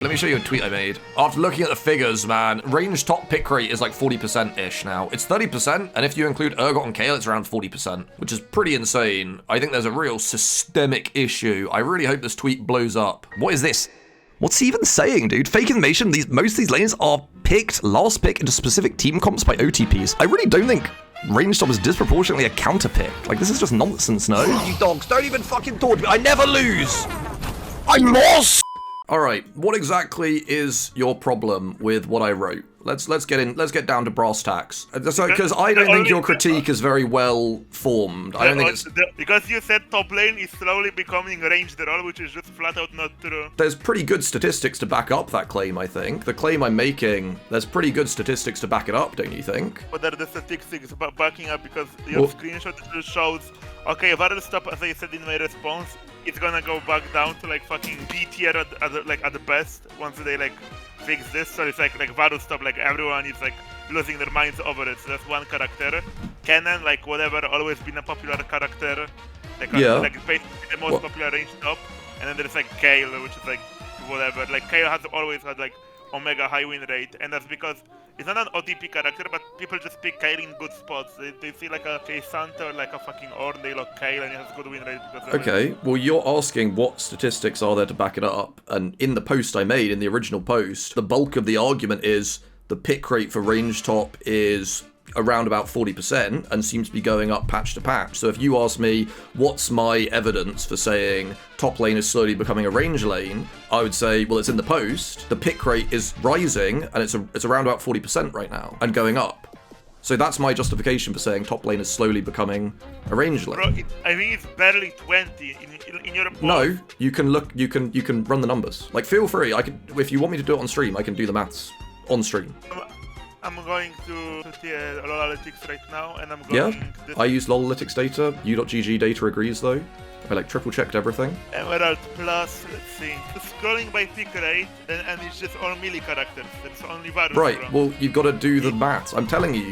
Let me show you a tweet I made. After looking at the figures, man, range top pick rate is like 40%-ish now. It's 30%, and if you include Urgot and Kale, it's around 40%, which is pretty insane. I think there's a real systemic issue. I really hope this tweet blows up. What is this? What's he even saying, dude? Fake information, most of these lanes are picked, last pick into specific team comps by OTPs. I really don't think range top is disproportionately a counter pick. Like, this is just nonsense, no? You dogs, don't even fucking talk to me. I never lose. I lost. All right, what exactly is your problem with what I wrote? Let's get down to brass tacks. Because I don't think your critique is very well formed. I don't think it's because you said top lane is slowly becoming ranged role, which is just flat out not true. There's pretty good statistics to back up that claim, I think. The claim I'm making, there's pretty good statistics to back it up, don't you think? What are the statistics about backing up? Because your screenshot just shows, okay, Varus top, as I said in my response, it's gonna go back down to like fucking B tier at the best once they like fix this. So it's like Varus top, like everyone is like losing their minds over it. So that's one character. Kennen, like whatever, always been a popular character. Like, like basically the most popular range top. And then there's like Kale, which is like whatever. Like Kale has always had like omega high win rate, and that's because it's not an OTP character, but people just pick Kale in good spots. They see like a Santa or like a fucking Ornn, they look Kale and he has good win rate because of Okay, well you're asking what statistics are there to back it up, and in the post I made, in the original post, the bulk of the argument is the pick rate for range top is around about 40% and seems to be going up patch to patch. So if you ask me what's my evidence for saying top lane is slowly becoming a range lane, I would say, well, it's in the post. The pick rate is rising and it's around about 40% right now and going up. So that's my justification for saying top lane is slowly becoming a range lane. Bro, I think it's barely 20 in your post. No, you can look, you can run the numbers. Like, feel free. I can, if you want me to do it on stream, I can do the maths on stream. I'm going to the Lolalytics right now, and I'm going... Yeah, I use Lolalytics data. U.GG data agrees, though. I, like, triple-checked everything. Emerald Plus, let's see. Scrolling by pick rate, and it's just all melee characters. There's only Varus. Right, well, you've got to do the maths. I'm telling you,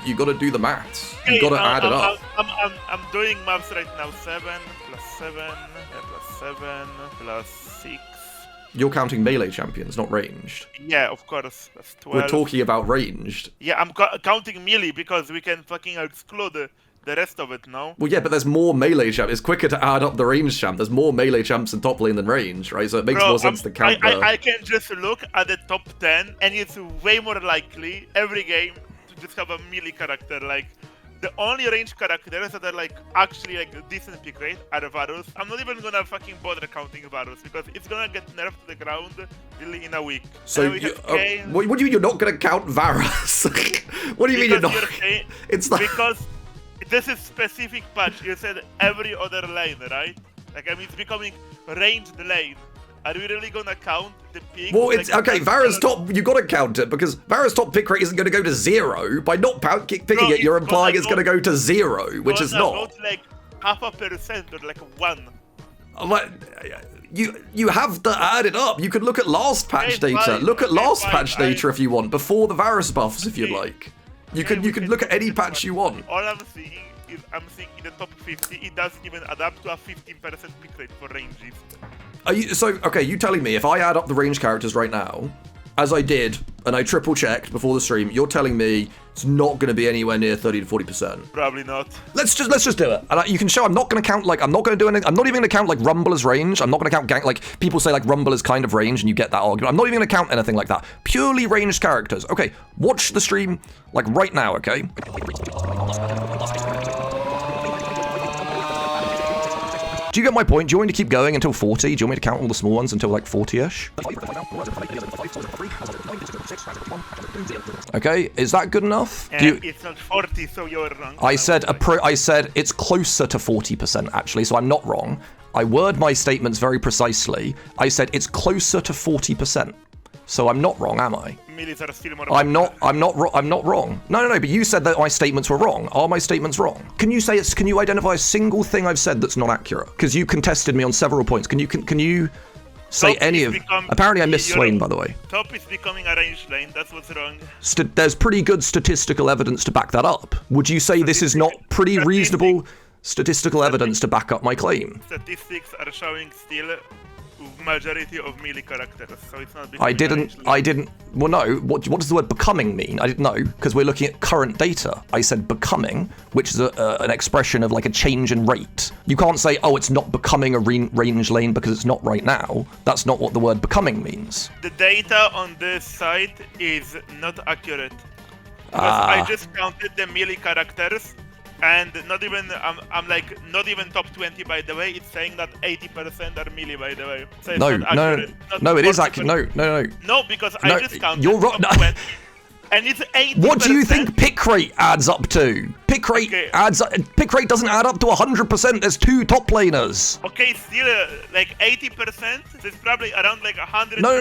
you got to do the maths. You've got to add it up. I'm doing maths right now. 7 plus 7 plus 7 plus 6. You're counting melee champions, not ranged. Yeah, of course. That's 12. We're talking about ranged. Yeah, I'm counting melee because we can fucking exclude the rest of it now. Well, yeah, but there's more melee champs. It's quicker to add up the range champ. There's more melee champs in top lane than range, right? So it makes more sense to count I can just look at the top 10, and it's way more likely every game to just have a melee character. Like, the only range characters that are like actually like a decent pick rate are Varus. I'm not even gonna fucking bother counting Varus because it's gonna get nerfed to the ground really in a week. So what do you mean you're not gonna count Varus? What do you mean you're not? It's like... Because this is specific patch. You said every other lane, right? Like, I mean, it's becoming ranged lane. Are we really gonna count the pick? Well, it's okay. Varus top, you gotta count it because Varus top pick rate isn't gonna go to 0. By not picking it, you're implying it's gonna go to 0, which is not. About like 0.5% or like 1. You have to add it up. You could look at last patch data. Look at last patch data if you want, before the Varus buffs, if you'd like. You can look at any patch you want. All I'm seeing is in the top 50, it doesn't even add up to a 15% pick rate for ranges. Okay, you telling me if I add up the range characters right now, as I did, and I triple checked before the stream, you're telling me it's not going to be anywhere near 30 to 40%? Probably not. Let's just do it. And you can show I'm not going to count, like, I'm not going to do anything. I'm not even going to count, like, Rumble as range. I'm not going to count like, people say, like, Rumble is kind of range, and you get that argument. I'm not even going to count anything like that. Purely ranged characters. Okay, watch the stream, like, right now, okay? Do you get my point? Do you want me to keep going until 40? Do you want me to count all the small ones until like 40-ish? Okay, is that good enough? It's not 40, so you're wrong. I said it's closer to 40% actually, so I'm not wrong. I word my statements very precisely. I said it's closer to 40%. So I'm not wrong, am I? I'm not wrong. No, but you said that my statements were wrong. Are my statements wrong? Can you identify a single thing I've said that's not accurate? Because you contested me on several points. Can you say any of... Apparently I missed Swain, by the way. Top is becoming a range lane, that's what's wrong. There's pretty good statistical evidence to back that up. Would you say this is not pretty reasonable statistical evidence to back up my claim? Statistics are showing still majority of melee characters, so it's not. I didn't. Well, no. What does the word becoming mean? I didn't know because we're looking at current data. I said becoming, which is an expression of like a change in rate. You can't say, oh, it's not becoming a range lane because it's not right now. That's not what the word becoming means. The data on this site is not accurate. Because I just counted the melee characters, and not even I'm like not even top 20 by the way. It's saying that 80% are melee by the way. So it's no, it is accurate. No, because I just counted. You're right. Top 20, and it's 80%. What do you think pick rate adds up to? Pick rate doesn't add up to 100%. There's 2 top laners. Okay, still like 80%. It's probably around like 100. No.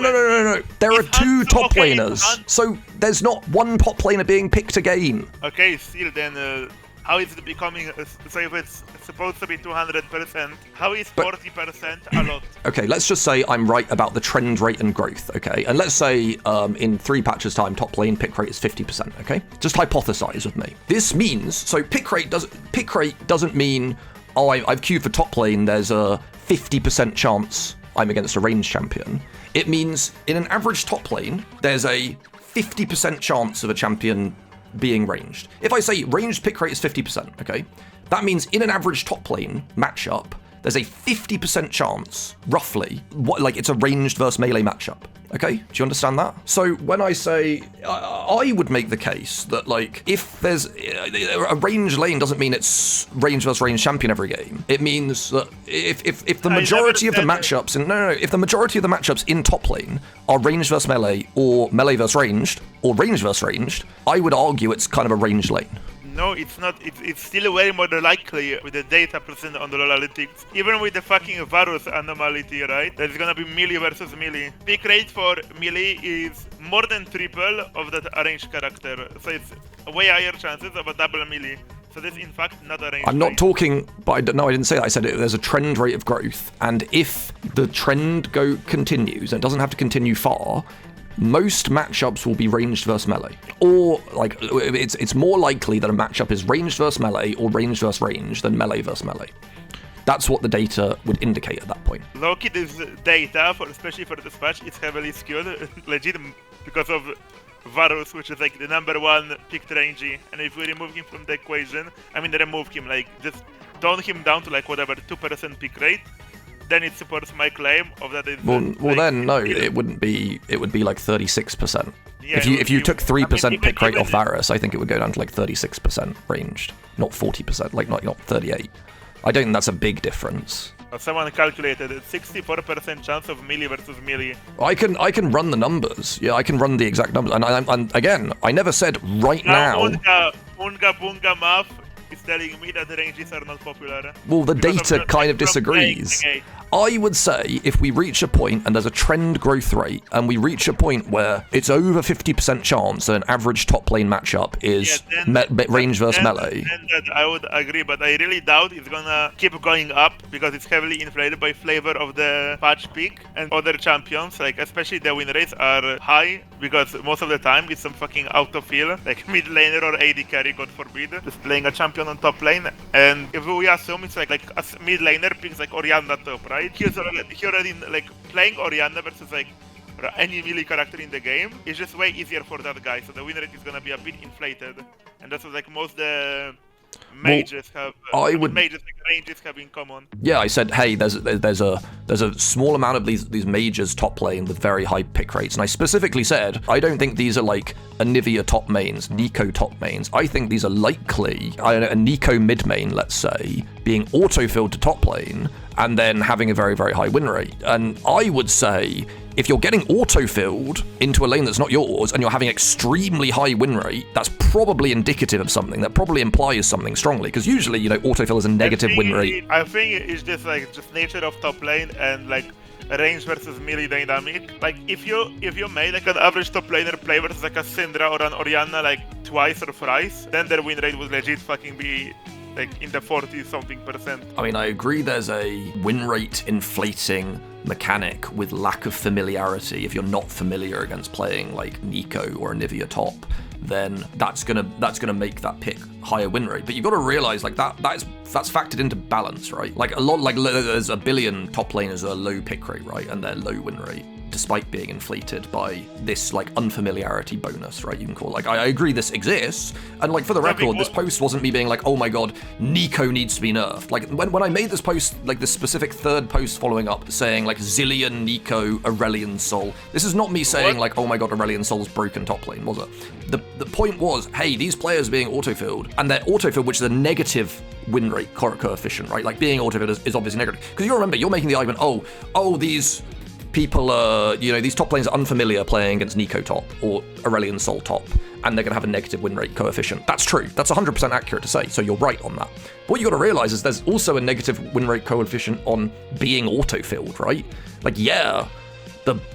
There are 2 top laners. So there's not one top laner being picked again. Okay, still then. How is it becoming, so if it's supposed to be 200%, how is 40% a lot? Okay, let's just say I'm right about the trend rate and growth, okay? And let's say in 3 patches time, top lane pick rate is 50%, okay? Just hypothesize with me. This means, so pick rate doesn't mean, oh, I've queued for top lane, there's a 50% chance I'm against a ranged champion. It means in an average top lane, there's a 50% chance of a champion being ranged. If I say ranged pick rate is 50%, okay, that means in an average top lane matchup, there's a 50% chance, roughly, like it's a ranged versus melee matchup. Okay, do you understand that? So when I say, I would make the case that like, if there's a ranged lane doesn't mean it's range versus range champion every game. It means that if the majority of the matchups if the majority of the matchups in top lane are range versus melee or melee versus ranged or range versus ranged, I would argue it's kind of a ranged lane. No, it's not. It's still way more likely with the data presented on the analytics. Even with the fucking Varus anomaly, right? There's gonna be melee versus melee. Pick rate for melee is more than triple of that arranged character. So it's way higher chances of a double melee. So this in fact not a range. I'm not talking, but I didn't say that. I said there's a trend rate of growth, and if the trend continues, and it doesn't have to continue far, most matchups will be ranged versus melee. Or, like, it's more likely that a matchup is ranged versus melee or ranged versus range than melee versus melee. That's what the data would indicate at that point. Loki, this data, especially for this patch, is heavily skewed, legit, because of Varus, which is like the #1 picked rangey. And if we remove him from the equation, remove him, like, just tone him down to, like, whatever, 2% pick rate, then it supports my claim of that. It wouldn't be. It would be like 36%. Yeah, if you took 3% pick rate off Varus, I think it would go down to like 36% ranged, not 40%, like not 38. I don't think that's a big difference. Someone calculated a 64% chance of melee versus melee. I can run the numbers. Yeah, I can run the exact numbers. And again, I never said right now. Unga Bunga math is telling me that the ranges are not popular. Well, the data kind of disagrees. I would say if we reach a point and there's a trend growth rate and we reach a point where it's over 50% chance that an average top lane matchup is range versus melee. Then I would agree, but I really doubt it's gonna keep going up because it's heavily inflated by flavor of the patch peak and other champions, like especially the win rates are high because most of the time it's some fucking auto fill, like mid laner or AD carry, God forbid, just playing a champion on top lane. And if we assume it's like a mid laner picks like Orianna top, right? He already like playing Orianna versus like any melee character in the game is just way easier for that guy, so the win rate is gonna be a bit inflated, and that's what like most mages have. Mages like ranges have in common. Yeah, I said, hey, there's a small amount of these mages top lane with very high pick rates, and I specifically said I don't think these are like Anivia top mains, Nico top mains. I think these are likely a Nico mid main, let's say, being auto-filled to top lane and then having a very, very high win rate. And I would say if you're getting auto-filled into a lane that's not yours and you're having extremely high win rate, that's probably indicative of something. That probably implies something strongly, because usually, autofill is a negative win rate. I think it's just nature of top lane and like range versus melee dynamic. Like if you made like an average top laner play versus like a Syndra or an Orianna like twice or thrice, then their win rate would legit fucking be like in the 40-something%. I agree there's a win rate inflating mechanic with lack of familiarity if you're not familiar against playing like Nico or Anivia top. then that's gonna make that pick higher win rate. But you've got to realize like that's factored into balance, right? Like a lot, like there's a billion top laners that are low pick rate, right, and they're low win rate, despite being inflated by this like unfamiliarity bonus, right? You can call it. Like I agree this exists, and like for the record, this post wasn't me being like, oh my god, Nico needs to be nerfed. Like when I made this post, like this specific third post following up saying like Zillion, Nico, Aurelion Sol. This is not me saying like, oh my god, Aurelion Sol's broken top lane, was it? The point was, hey, these players being autofilled, and they're autofilled, which is a negative win rate coefficient, right? Like being autofilled is obviously negative. Because you remember, you're making the argument, oh, these people are, these top lanes are unfamiliar playing against Nico top or Aurelion Sol top, and they're going to have a negative win rate coefficient. That's true. That's 100% accurate to say, so you're right on that. But what you got to realize is there's also a negative win rate coefficient on being autofilled, right? Like, yeah,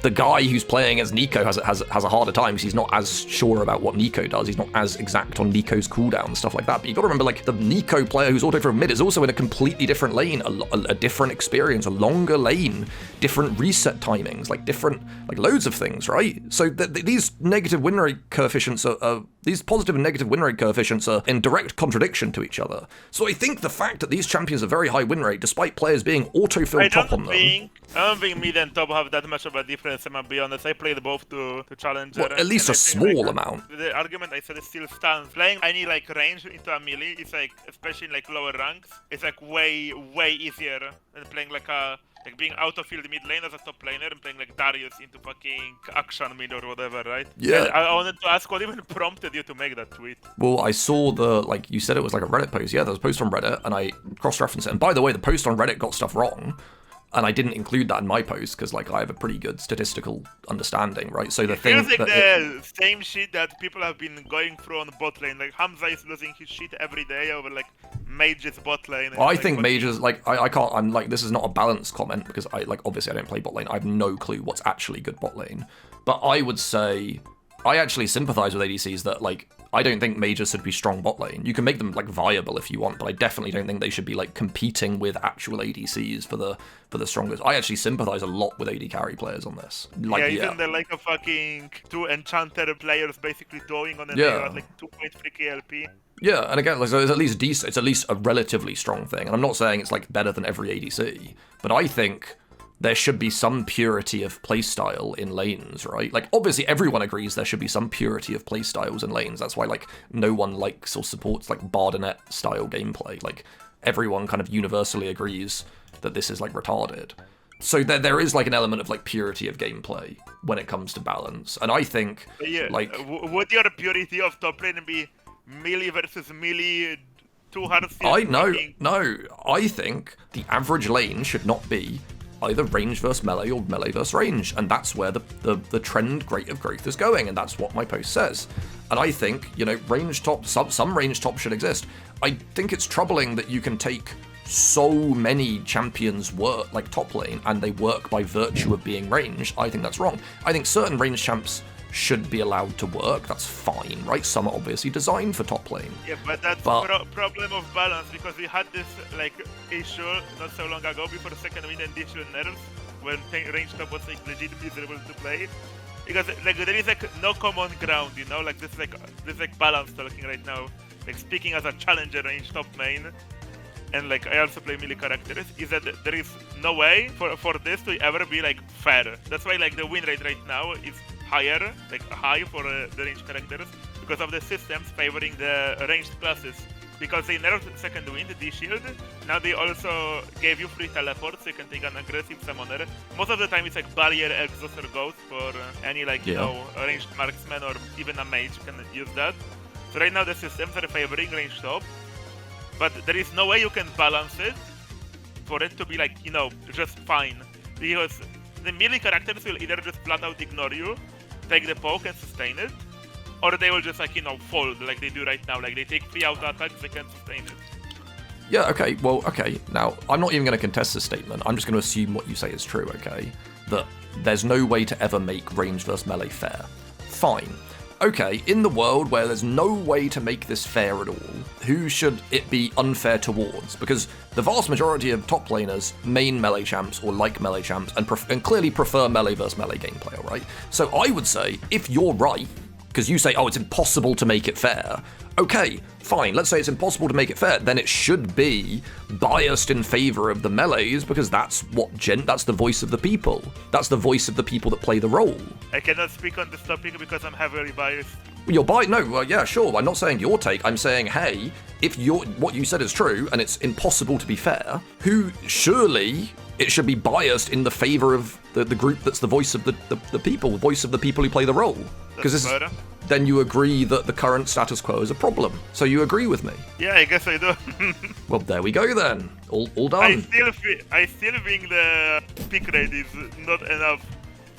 the guy who's playing as Nico has a harder time because he's not as sure about what Nico does. He's not as exact on Nico's cooldown and stuff like that. But you got to remember, like, the Nico player who's auto from mid is also in a completely different lane, a different experience, a longer lane, different reset timings, like different, like loads of things, right? So these negative win rate coefficients these positive and negative win rate coefficients are in direct contradiction to each other. So I think the fact that these champions are very high win rate, despite players being auto-filled top on them. I don't think mid and top have that much of a difference, I'm gonna be honest. I played both to Challenger. Well, at least a small amount. The argument I said is still stands. Playing any like range into a melee is like, especially in like lower ranks, it's like way easier than playing like being out of field mid lane as a top laner and playing like Darius into fucking action mid or whatever, right? Yeah. And I wanted to ask what even prompted you to make that tweet. Well, I saw like you said it was like a Reddit post. Yeah, there was a post on Reddit and I cross-referenced it. And by the way, the post on Reddit got stuff wrong. And I didn't include that in my post because, like, I have a pretty good statistical understanding, right? So the thing feels like the same shit that people have been going through on the bot lane. Like Hamza is losing his shit every day over like Mage's bot lane. Well, I think Mage's like I can't. I'm like, this is not a balanced comment because I like obviously I don't play bot lane. I have no clue what's actually good bot lane. But I would say I actually sympathize with ADCs that like. I don't think mages should be strong bot lane. You can make them like viable if you want, but I definitely don't think they should be like competing with actual ADCs for the strongest. I actually sympathize a lot with AD carry players on this. Like, isn't there like a fucking 2 enchanter players basically doing on at like 2.3 KLP? Yeah, and again, like, so it's at least decent. It's at least a relatively strong thing. And I'm not saying it's like better than every ADC, but I think there should be some purity of playstyle in lanes, right? Like, obviously, everyone agrees there should be some purity of playstyles in lanes. That's why, like, no one likes or supports, like, Bardonet-style gameplay. Like, everyone kind of universally agrees that this is, like, retarded. So there is, like, an element of, like, purity of gameplay when it comes to balance. And I think, like... Would your purity of top lane be melee versus melee 2 hard? No. I think the average lane should not be either range versus melee or melee versus range, and that's where the trend rate of growth is going, and that's what my post says. And I think, range top, some range top should exist. I think it's troubling that you can take so many champions work like top lane and they work by virtue of being ranged. I think that's wrong. I think certain range champs should be allowed to work. That's fine, right? Some are obviously designed for top lane. Yeah, but that's a problem of balance, because we had this like issue not so long ago before the second wind and digital nerfs when range top was like legit miserable to play, because like there is like no common ground, like this like balance talking right now. Like speaking as a challenger range top main, and like I also play melee characters, is that there is no way for this to ever be like fair. That's why like the win rate right now is higher, like high for the ranged characters, because of the systems favoring the ranged classes. Because they nerfed second wind, D-shield, now they also gave you free teleport, so you can take an aggressive summoner. Most of the time it's like barrier, exhaust, or ghost for any like ranged marksman or even a mage can use that. So right now the systems are favoring ranged top, but there is no way you can balance it for it to be like, just fine. Because the melee characters will either just flat out ignore you, take the poke and sustain it, or they will just like, fold like they do right now. Like they take 3 auto attacks, they can sustain it. Yeah, okay, well, okay. Now, I'm not even going to contest this statement. I'm just going to assume what you say is true, okay? That there's no way to ever make range versus melee fair. Fine. Okay, in the world where there's no way to make this fair at all, who should it be unfair towards? Because the vast majority of top laners main melee champs or like melee champs and clearly prefer melee versus melee gameplay, alright? So I would say, if you're right, Because you say, oh, it's impossible to make it fair. Okay, fine, let's say it's impossible to make it fair, then it should be biased in favor of the melees, because that's that's the voice of the people. That's the voice of the people that play the role. I cannot speak on this topic because I'm heavily biased. You're no, well, yeah, sure, I'm not saying your take, I'm saying, hey, if what you said is true, and it's impossible to be fair, surely it should be biased in the favor of the group that's the voice of the people, the voice of the people who play the role. Because then you agree that the current status quo is a problem. So you agree with me? Yeah, I guess I do. Well, there we go then. All done. I still think the pick rate is not enough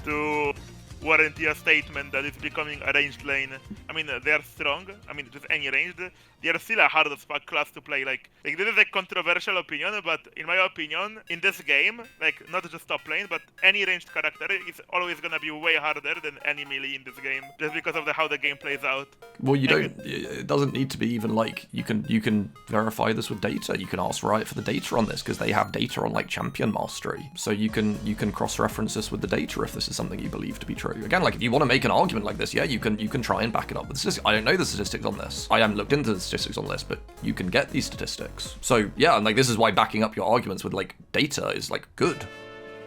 to warrant a statement that it's becoming a ranged lane. I mean, they are strong. I mean, just any ranged. They are still a hard as fuck class to play. Like this is a controversial opinion, but in my opinion, in this game, like not just top lane, but any ranged character is always gonna be way harder than any melee in this game, just because of how the game plays out. Well, it doesn't need to be even like, you can verify this with data. You can ask Riot for the data on this, because they have data on like champion mastery. So you can cross-reference this with the data if this is something you believe to be true. Again, like if you want to make an argument like this, yeah, you can try and back it up. But I don't know the statistics on this. I haven't looked into the statistics on this, but you can get these statistics. So yeah, and like this is why backing up your arguments with like data is like good.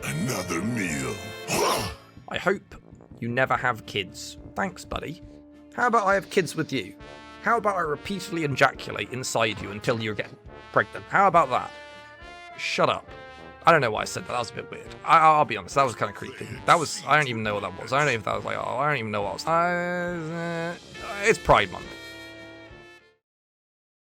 Another meal. I hope you never have kids. Thanks, buddy. How about I have kids with you? How about I repeatedly ejaculate inside you until you get pregnant? How about that? Shut up. I don't know why I said that. That was a bit weird. I'll be honest. That was kind of creepy. I don't even know what that was. I don't know if that was like, I don't even know what I was. It's Pride Month.